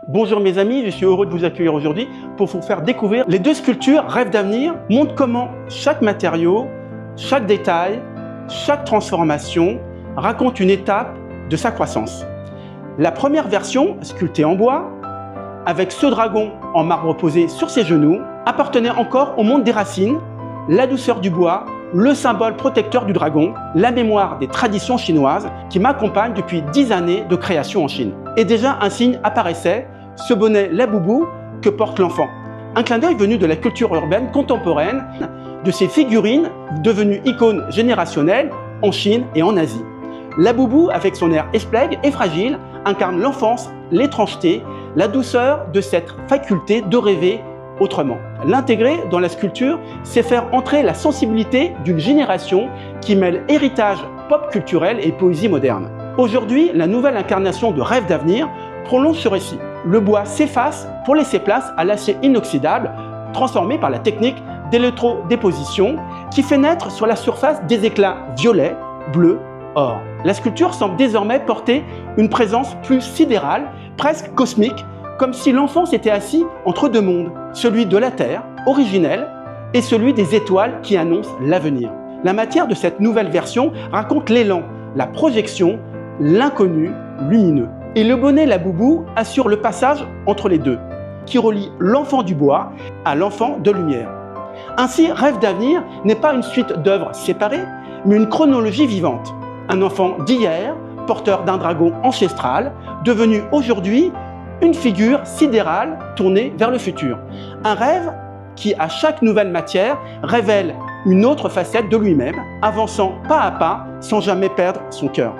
Bonjour mes amis, je suis heureux de vous accueillir aujourd'hui pour vous faire découvrir les deux sculptures Rêve d'avenir montrent comment chaque matériau, chaque détail, chaque transformation raconte une étape de sa croissance. La première version, sculptée en bois, avec ce dragon en marbre posé sur ses genoux, appartenait encore au monde des racines, la douceur du bois, le symbole protecteur du dragon, la mémoire des traditions chinoises qui m'accompagnent depuis 10 années de création en Chine. Et déjà un signe apparaissait, ce bonnet laboubou que porte l'enfant. Un clin d'œil venu de la culture urbaine contemporaine, de ces figurines devenues icônes générationnelles en Chine et en Asie. Laboubou, avec son air esplègue et fragile, incarne l'enfance, l'étrangeté, la douceur de cette faculté de rêver autrement. L'intégrer dans la sculpture, c'est faire entrer la sensibilité d'une génération qui mêle héritage pop culturel et poésie moderne. Aujourd'hui, la nouvelle incarnation de Rêve d'avenir prolonge ce récit. Le bois s'efface pour laisser place à l'acier inoxydable, transformé par la technique d'électrodéposition qui fait naître sur la surface des éclats violets, bleus, or. La sculpture semble désormais porter une présence plus sidérale, presque cosmique, comme si l'enfant s'était assis entre deux mondes, celui de la Terre, originelle, et celui des étoiles qui annoncent l'avenir. La matière de cette nouvelle version raconte l'élan, la projection, l'inconnu lumineux. Et le bonnet laboubou assure le passage entre les deux, qui relie l'enfant du bois à l'enfant de lumière. Ainsi, Rêve d'avenir n'est pas une suite d'œuvres séparées, mais une chronologie vivante. Un enfant d'hier, porteur d'un dragon ancestral, devenu aujourd'hui une figure sidérale tournée vers le futur. Un rêve qui, à chaque nouvelle matière, révèle une autre facette de lui-même, avançant pas à pas sans jamais perdre son cœur.